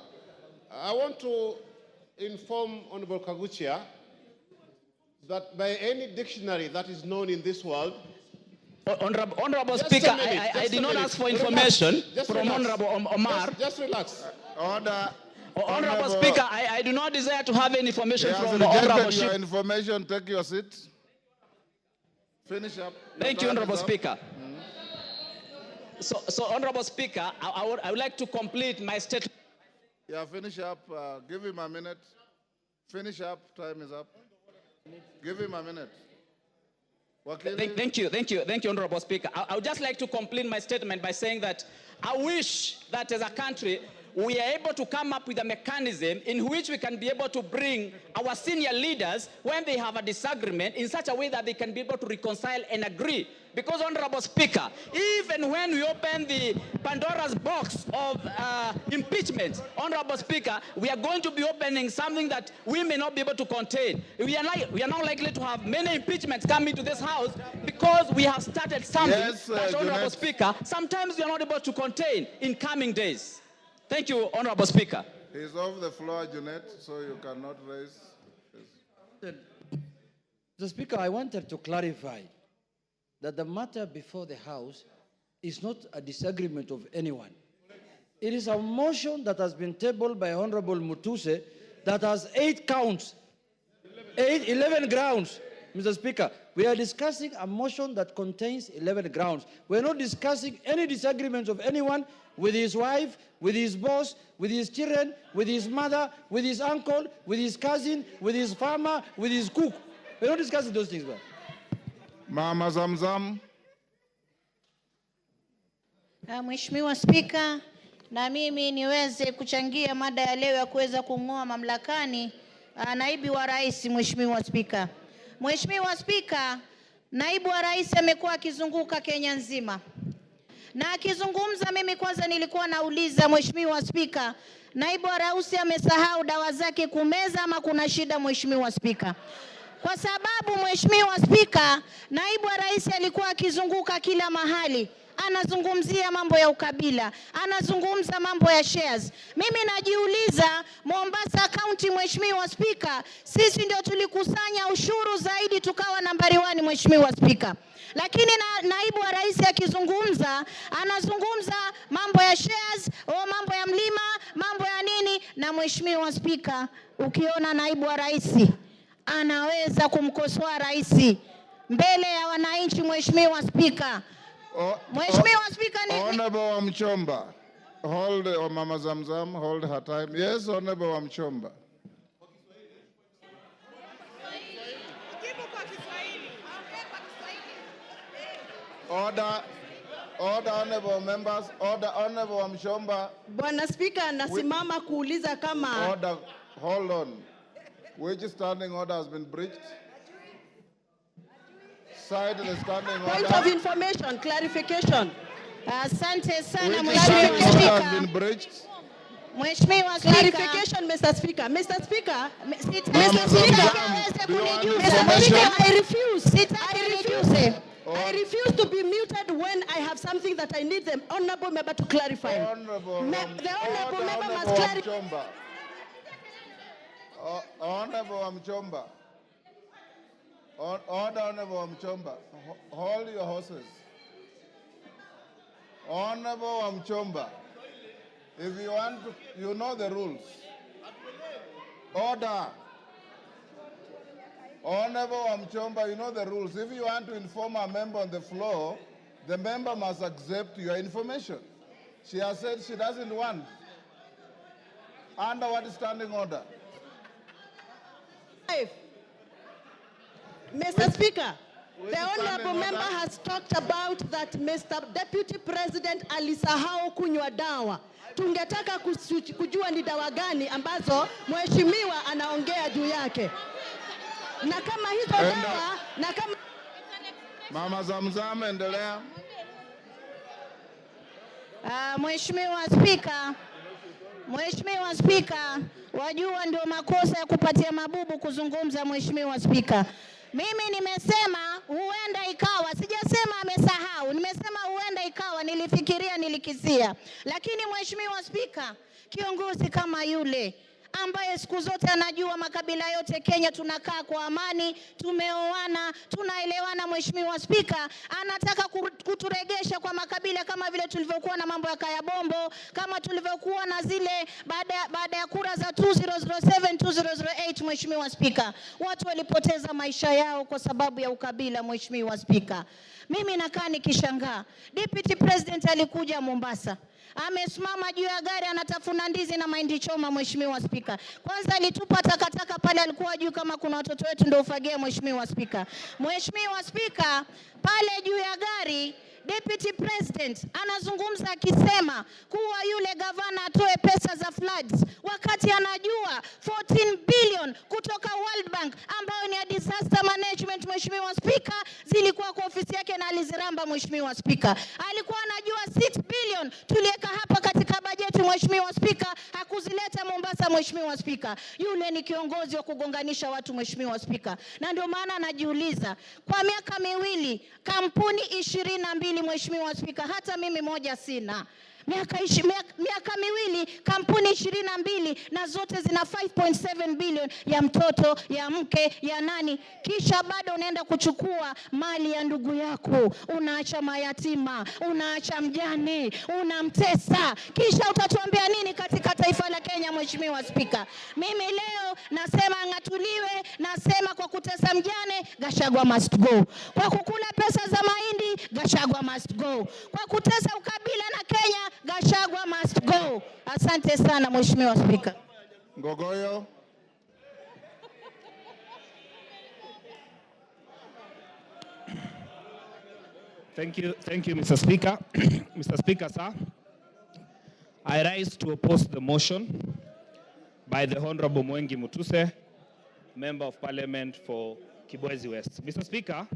I want to inform Honorable Kagusha that by any dictionary that is known in this world, Honorable Speaker, I did not ask for information from Honorable Omar. Just relax. Order. Honorable Speaker, I do not desire to have any information from Honorable your information. Take your seat. Finish up. Thank you, Honorable Speaker. So, Honorable Speaker, I would like to complete my statement. Yeah, finish up. Give him a minute. Finish up. Time is up. Give him a minute. Thank you, Honorable Speaker. I would just like to complete my statement by saying that I wish that as a country, we are able to come up with a mechanism in which we can be able to bring our senior leaders when they have a disagreement in such a way that they can be able to reconcile and agree. Because, Honorable Speaker, even when we open the Pandora's box of impeachment, Honorable Speaker, we are going to be opening something that we may not be able to contain. We are now likely to have many impeachments coming to this House because we have started something that, Honorable Speaker, sometimes we are not able to contain in coming days. Thank you, Honorable Speaker. He's off the floor, Jeanette, so you cannot raise. Mr. Speaker, I wanted to clarify that the matter before the House is not a disagreement of anyone. It is a motion that has been tabled by Honorable Mutuse that has 8 counts, 11 grounds. Mr. Speaker, we are discussing a motion that contains 11 grounds. We're not discussing any disagreements of anyone with his wife, with his boss, with his children, with his mother, with his uncle, with his cousin, with his farmer, with his cook. We're not discussing those things, bro. Mama Zamzam. Mheshimiwa Spika, na mimi niweze kuchangia mada ya leo ya kuweza kung'oa mamlakani naibu wa rais. Mheshimiwa Spika. Mheshimiwa Spika, naibu wa rais amekuwa akizunguka Kenya nzima. Na akizungumza, mimi kwanza nilikuwa nauliza Mheshimiwa Spika, naibu wa rais amesahau dawa zake kumeza ama kuna shida Mheshimiwa Spika? Kwa sababu Mheshimiwa Spika, naibu wa rais alikuwa akizunguka kila mahali. Anazungumzia mambo ya ukabila, anazungumza mambo ya shares. Mimi najiuliza, Mombasa County Mheshimiwa Spika, sisi ndio tulikusanya ushuru zaidi tukawa nambari 1 Mheshimiwa Spika. Lakini naibu wa rais akizungumza, anazungumza mambo ya shares, mambo ya mlima, mambo ya nini. Na Mheshimiwa Spika, ukiona naibu wa rais anaweza kumkosoa rais mbele ya wananchi Mheshimiwa Spika. Mheshimiwa Spika, Honorable Mchomba, hold Mama Zamzam, hold her time. Yes, Honorable Mchomba. Order, honorable members, order, Honorable Mchomba. Bwana Spika, nasimama kuuliza kama... Order, hold on. Which standing order has been breached? Cite the standing order. Point of information, clarification. Asante sana Mheshimiwa Spika. Has been breached. Mheshimiwa Spika. Clarification, Mr. Speaker. Mr. Speaker. Mr. Speaker, I refuse. I refuse to be muted when I have something that I need the honorable member to clarify. The honorable member must clarify. Honorable Mchomba. Honorable Mchomba. Hold your horses. Honorable Mchomba. If you want to, you know the rules. Order. Honorable Mchomba, you know the rules. If you want to inform a member on the floor, the member must accept your information. She has said she doesn't want. Under what standing order? Mr. Speaker, the honorable member has talked about that Mr. Deputy President alisahau kunywa dawa. Tungetaka kujua ni dawa gani ambazo mheshimiwa anaongea juu yake. Na kama hizo dawa, na kama... Mama Zamzam, endelea. Mheshimiwa Spika, wajua ndio makosa ya kupatia mabubu kuzungumza Mheshimiwa Spika. Mimi nimesema huenda ikawa, sijasema amesahau, nimesema huenda ikawa, nilifikiria, nilikisia. Lakini Mheshimiwa Spika, kiongozi kama yule ambaye siku zote anajua makabila yote Kenya tunakaa kwa amani, tumeoana, tunaelewana, Mheshimiwa Spika, anataka kuturegesha kwa makabila kama vile tulivyokuwa na mambo ya Kaya Bombo, kama tulivyokuwa na zile baada ya kura za 2007 2008 Mheshimiwa Spika. Watu walipoteza maisha yao kwa sababu ya ukabila Mheshimiwa Spika. Mimi nakaa nikishangaa. Deputy President alikuja Mombasa. amesimama juu ya gari anatafuna ndizi na mahindi choma. Mheshimiwa Spika, kwanza alitupa takataka pale, alikuwa juu kama kuna watoto wetu ndio ufagia. Mheshimiwa Spika, Mheshimiwa Spika, pale juu ya gari Deputy President anazungumza akisema kuwa yule gavana atoe pesa za floods, wakati anajua 14 billion kutoka World Bank ambayo ni ya disaster management. Mheshimiwa Spika, zilikuwa kwa ofisi yake na aliziramba. Mheshimiwa Spika, alikuwa anajua 6 billion tuliweka hapa katika bajeti. Mheshimiwa Spika, hakuzileta Mombasa. Mheshimiwa Spika, yule ni kiongozi wa kugonganisha watu. Mheshimiwa Spika, na ndio maana najiuliza, kwa miaka miwili kampuni 22. Mheshimiwa Spika, hata mimi moja sina. Miaka miwili kampuni 22 na zote zina 5.7 billion ya mtoto, ya mke, ya nani, kisha bado unaenda kuchukua mali ya ndugu yako, unaacha mayatima, unaacha mjane, unamtesa, kisha utatuambia nini katika taifa la Kenya? Mheshimiwa Spika, mimi leo nasema ngatuliwe, nasema kwa kutesa mjane Gachagua must go, kwa kukula pesa za mahindi Gachagua must go, kwa kutesa ukabila na Kenya Gachagua must go. Asante sana Mheshimiwa Spika. Ngogoyo. Thank you, Mr. Speaker. Mr. Speaker, sir, I rise to oppose the motion by the Honorable Mwengi Mutuse, Member of Parliament for Kibwezi West. Mr. Speaker,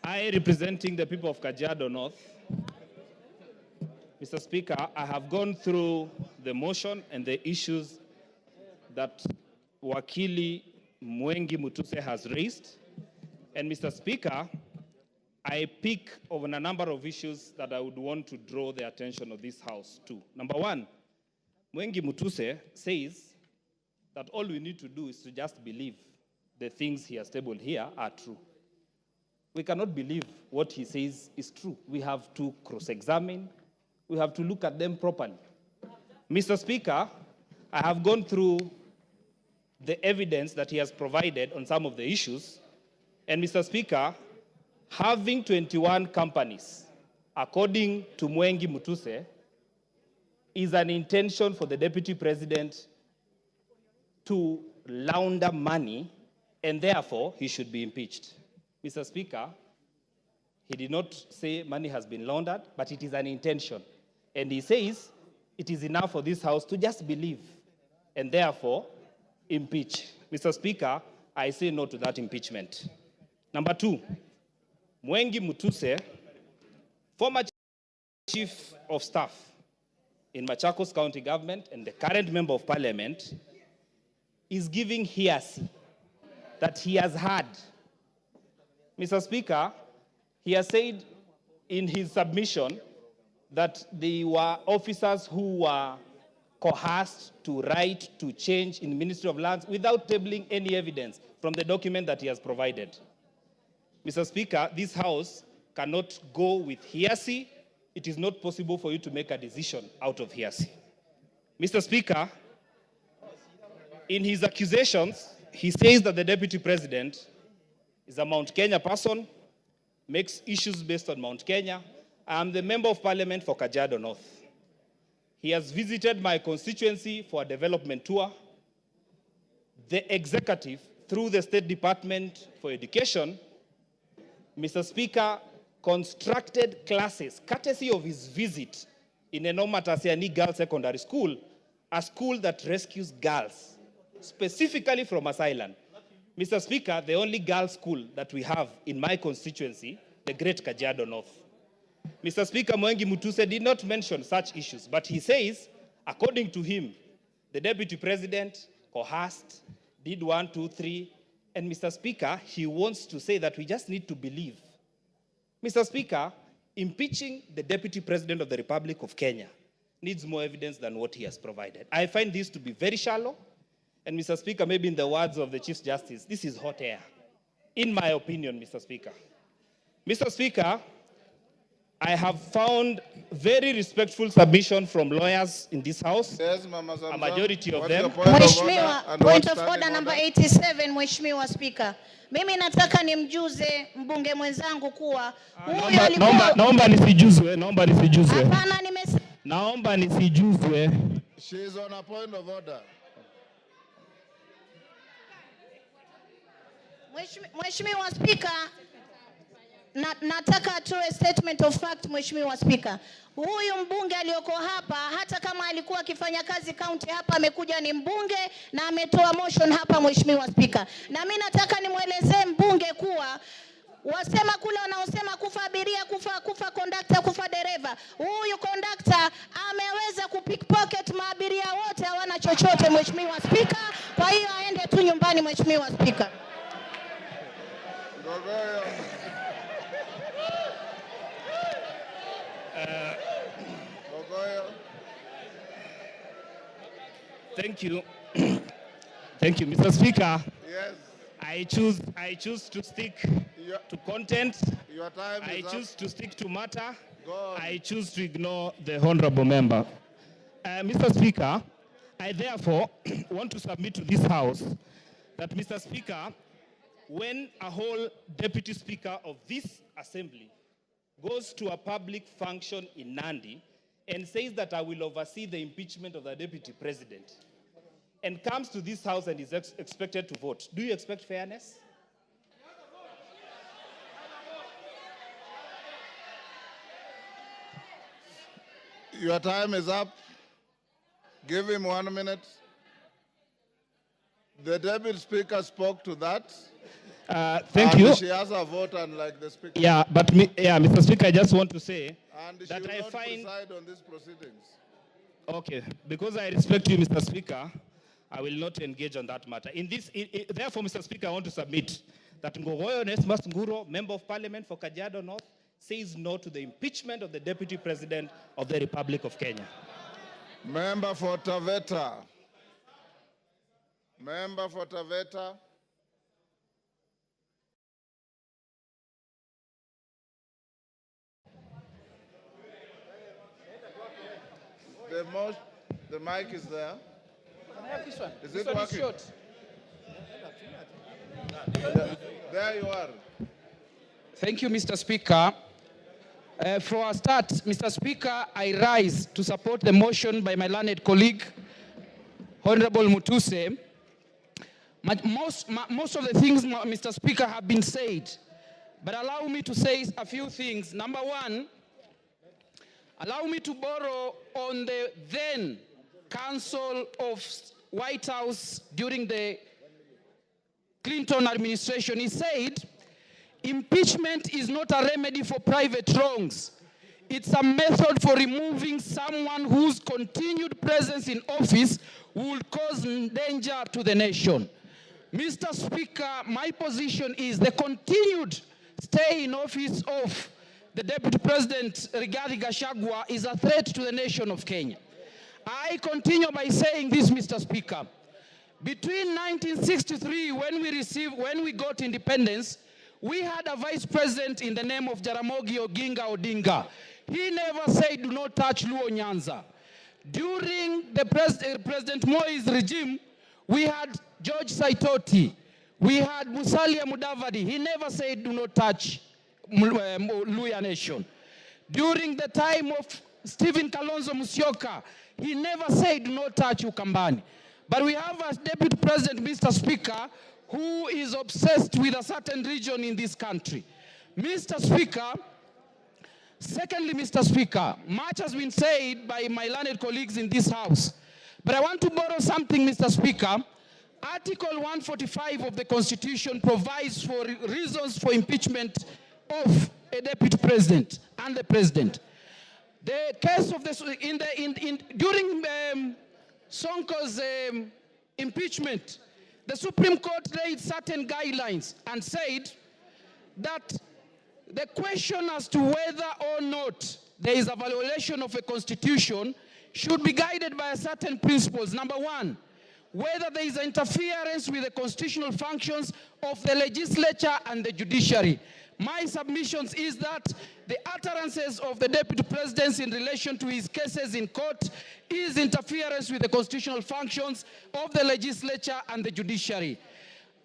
I, representing the people of Kajiado North, Mr. Speaker, I have gone through the motion and the issues that Wakili Mwengi Mutuse has raised. And Mr. Speaker, I pick on a number of issues that I would want to draw the attention of this House to. Number one, Mwengi Mutuse says that all we need to do is to just believe the things he has tabled here are true. We cannot believe what he says is true. We have to cross-examine. We have to look at them properly. Mr. Speaker, I have gone through the evidence that he has provided on some of the issues. And Mr. Speaker, having 21 companies, according to Mwengi Mutuse, is an intention for the Deputy President to launder money, and therefore he should be impeached. Mr. Speaker, he did not say money has been laundered, but it is an intention. And he says it is enough for this House to just believe and therefore impeach. Mr. Speaker, I say no to that impeachment. Number two, Mwengi Mutuse, former Chief of Staff in Machakos County Government and the current Member of Parliament, is giving hearsay that he has heard. Mr. Speaker, he has said in his submission that they were officers who were coerced to write to change in the Ministry of Lands without tabling any evidence from the document that he has provided. Mr. Speaker, this House cannot go with hearsay. It is not possible for you to make a decision out of hearsay. Mr. Speaker, in his accusations, he says that the Deputy President is a Mount Kenya person, makes issues based on Mount Kenya. I am the Member of Parliament for Kajiado North. He has visited my constituency for a development tour. The executive, through the State Department for Education, Mr. Speaker, constructed classes, courtesy of his visit in Enoma Tasiani Girls Secondary School, a school that rescues girls, specifically from asylum. Mr. Speaker, the only girls' school that we have in my constituency, the Great Kajiado North. Mr. Speaker, Mwengi Mutuse did not mention such issues, but he says, according to him, the Deputy President coerced, did 1, 2, 3, and Mr. Speaker, he wants to say that we just need to believe. Mr. Speaker, impeaching the Deputy President of the Republic of Kenya needs more evidence than what he has provided. I find this to be very shallow, and Mr. Speaker, maybe in the words of the Chief Justice, this is hot air, in my opinion, Mr. Speaker. Mr. Speaker, I have found very respectful submission from lawyers in this House, Yes, Mama Zamzam. a majority of What's them. your point of order Mheshimiwa, and point what's of order standing number order? 87, Mheshimiwa Spika. Mimi nataka nimjuze mbunge mwenzangu kuwa huyu alikuwa Naomba nisijuzwe, naomba nisijuzwe. hapana, Naomba nisijuzwe. She is on a point of order. Mheshimiwa Spika, nataka atoe statement of fact. Mheshimiwa Spika, huyu mbunge aliyoko hapa, hata kama alikuwa akifanya kazi county hapa, amekuja ni mbunge na ametoa motion hapa. Mheshimiwa Spika, na mimi nataka nimwelezee mbunge kuwa wasema kule wanaosema kufa abiria, kufa conductor, kufa dereva, huyu conductor ameweza kupickpocket maabiria wote, hawana chochote. Mheshimiwa Spika, kwa hiyo aende tu nyumbani. Mheshimiwa Spika. Thank you. Thank you, Mr. Speaker. Yes. I choose to stick to content. Your time I is choose up. to stick to matter. Go on. I choose to ignore the honorable member. Mr. Speaker, I therefore want to submit to this House that, Mr. Speaker, when a whole deputy speaker of this assembly goes to a public function in Nandi and says that I will oversee the impeachment of the deputy president, and comes to this House and is expected to vote, do you expect fairness? Your time is up. Give him 1 minute. The deputy speaker spoke to that. Thank you. She has a vote unlike the speaker. Yeah, but Mr. Speaker, I just want to say And she that will I not find... preside on these proceedings. Okay, because I respect you, Mr. Speaker, I will not engage on that matter. Therefore, Mr. Speaker, I want to submit that Ngogoyo Onesmus Nguro, Member of Parliament for Kajiado North, says no to the impeachment of the Deputy President of the Republic of Kenya. Member for Taveta. Member for Taveta. The mic is there. Is it working? There you are. Thank you, Mr. Speaker. For a start, Mr. Speaker, I rise to support the motion by my learned colleague, Honorable Mutuse. Most of the things, Mr. Speaker, have been said, but allow me to say a few things. Number one, allow me to borrow on the then Council of White House during the Clinton administration. He said, impeachment is not a remedy for private wrongs. It's a method for removing someone whose continued presence in office would cause danger to the nation. Mr. Speaker, my position is the continued stay in office of the Deputy President Rigathi Gachagua is a threat to the nation of Kenya. I continue by saying this, Mr. Speaker. Between 1963, when we got independence, we had a vice president in the name of Jaramogi Oginga Odinga. He never said, do not touch Luo Nyanza. During the President Moi's regime, we had George Saitoti. We had Musalia Mudavadi. He never said, do not touch Luya Nation. During the time of Stephen Kalonzo Musyoka, he never said, do not touch Ukambani. But we have a deputy president, Mr. Speaker, who is obsessed with a certain region in this country. Mr. Speaker, secondly, Mr. Speaker, much has been said by my learned colleagues in this House. But I want to borrow something, Mr. Speaker. Article 145 of the Constitution provides for reasons for impeachment of a deputy president and the president. The case of this during Sonko's impeachment, the Supreme Court laid certain guidelines and said that the question as to whether or not there is a violation of a constitution should be guided by certain principles. Number one, whether there is interference with the constitutional functions of the legislature and the judiciary. My submissions is that the utterances of the Deputy President in relation to his cases in court is interference with the constitutional functions of the legislature and the judiciary.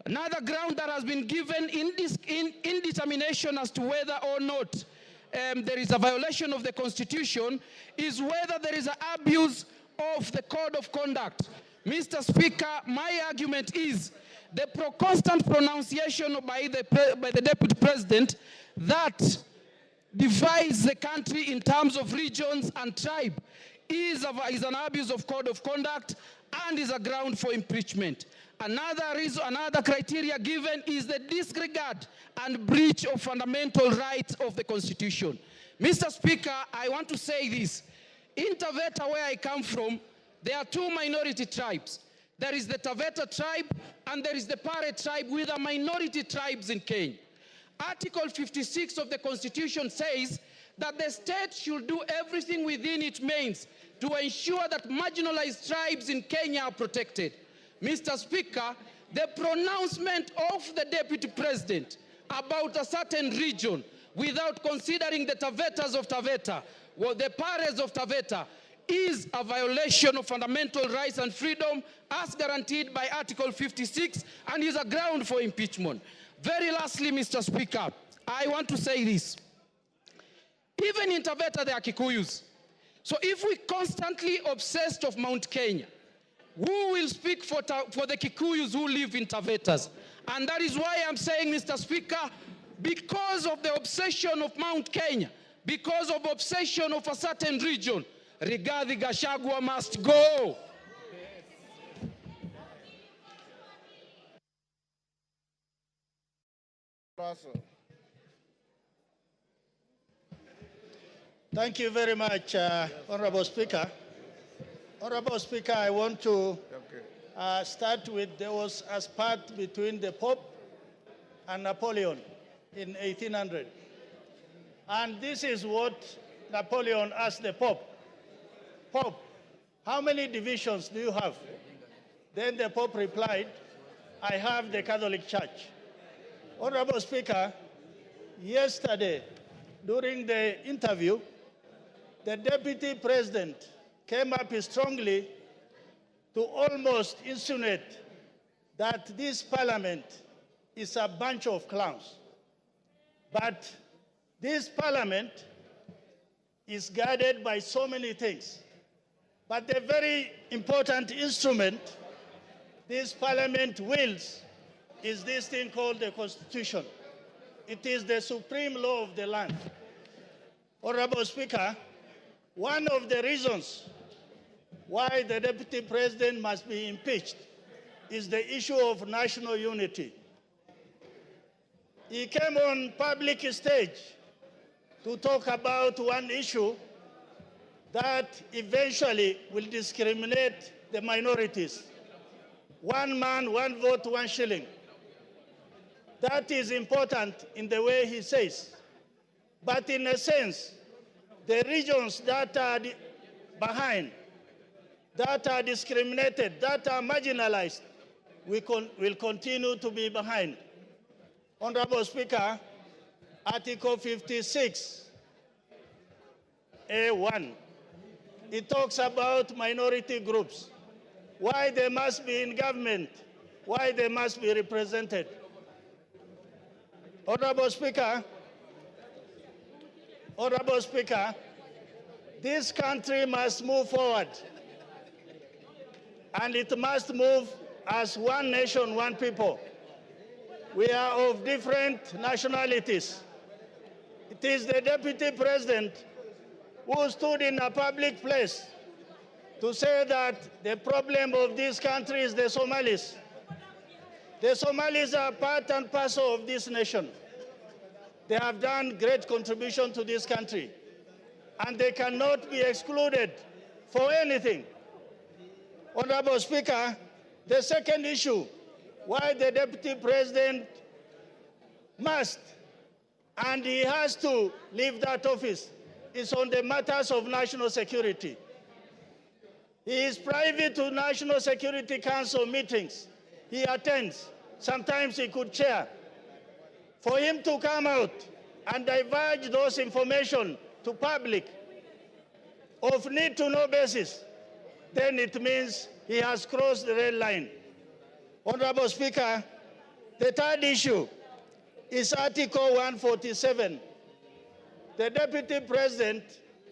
Another ground that has been given in determination as to whether or not there is a violation of the Constitution is whether there is an abuse of the Code of Conduct. Mr. Speaker, my argument is the constant pronunciation by the Deputy President that divides the country in terms of regions and tribe is an abuse of Code of Conduct and is a ground for impeachment. Another criteria given is the disregard and breach of fundamental rights of the Constitution. Mr. Speaker, I want to say this. In Taveta, where I come from, there are two minority tribes. There is the Taveta tribe and there is the Pare tribe, with a minority tribes in Kenya. Article 56 of the Constitution says that the state should do everything within its means to ensure that marginalized tribes in Kenya are protected. Mr. Speaker, the pronouncement of the Deputy President about a certain region without considering the Tavetas of Taveta, or the Pares of Taveta, is a violation of fundamental rights and freedom as guaranteed by Article 56 and is a ground for impeachment. Very lastly, Mr. Speaker, I want to say this. Even in Taveta, there are Kikuyus. So if we constantly obsessed of Mount Kenya, who will speak for the Kikuyus who live in Tavetas? And that is why I'm saying, Mr. Speaker, because of the obsession of Mount Kenya, because of obsession of a certain region, Rigathi Gachagua must go. Thank you very much, Honorable Speaker. Honorable Speaker, I want to start with, there was a spat between the Pope and Napoleon in 1800. And this is what Napoleon asked the Pope. Pope, how many divisions do you have? Then the Pope replied, I have the Catholic Church. Honorable Speaker, yesterday, during the interview, the Deputy President came up strongly to almost insinuate that this Parliament is a bunch of clowns. But this Parliament is guarded by so many things. But the very important instrument this Parliament wields is this thing called the Constitution. It is the supreme law of the land. Honorable Speaker, one of the reasons why the Deputy President must be impeached is the issue of national unity. He came on public stage to talk about one issue that eventually will discriminate the minorities. One man, one vote, one shilling. That is important in the way he says. But in a sense, the regions that are behind, that are discriminated, that are marginalized, will continue to be behind. Honorable Speaker, Article 56, A1, it talks about minority groups, why they must be in government, why they must be represented. Honorable Speaker, this country must move forward, and it must move as one nation, one people. We are of different nationalities. It is the Deputy President who stood in a public place to say that the problem of this country is the Somalis. The Somalis are part and parcel of this nation. They have done great contribution to this country, and they cannot be excluded for anything. Honorable Speaker, the second issue, why the Deputy President must, and he has to leave that office, is on the matters of national security. He is privy to National Security Council meetings. He attends. Sometimes he could chair. for him to come out and divulge those information to public of need-to-know basis, then it means he has crossed the red line. Honorable Speaker, the third issue is Article 147. The Deputy President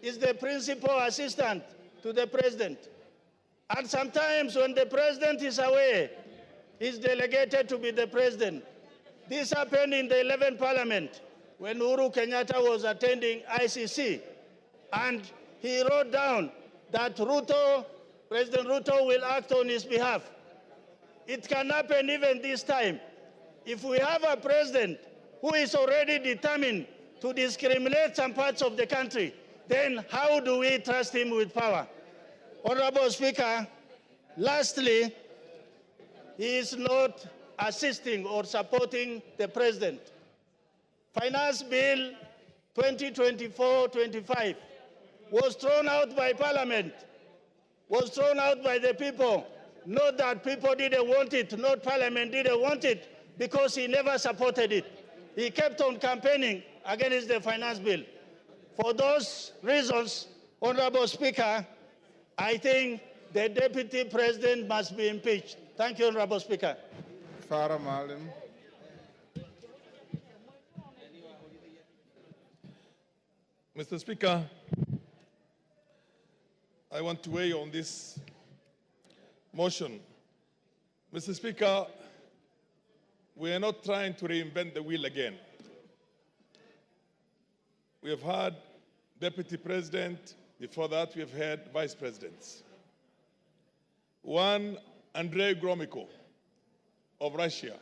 is the principal assistant to the President. And sometimes when the President is away, he's delegated to be the President. This happened in the 11th Parliament when Uhuru Kenyatta was attending ICC. And he wrote down that President Ruto will act on his behalf. It can happen even this time. If we have a president who is already determined to discriminate some parts of the country, then how do we trust him with power? Honorable Speaker, lastly, he is not assisting or supporting the president. Finance Bill 2024-25 was thrown out by Parliament, was thrown out by the people. Not that people didn't want it, not Parliament didn't want it, because he never supported it. He kept on campaigning against the finance bill. For those reasons, Honorable Speaker, I think the Deputy President must be impeached. Thank you, Honorable Speaker. Farah Maalim. Mr. Speaker, I want to weigh on this motion. Mr. Speaker, we are not trying to reinvent the wheel again. We have had Deputy President, before that we have had Vice Presidents. One, Andrei Gromyko of Russia,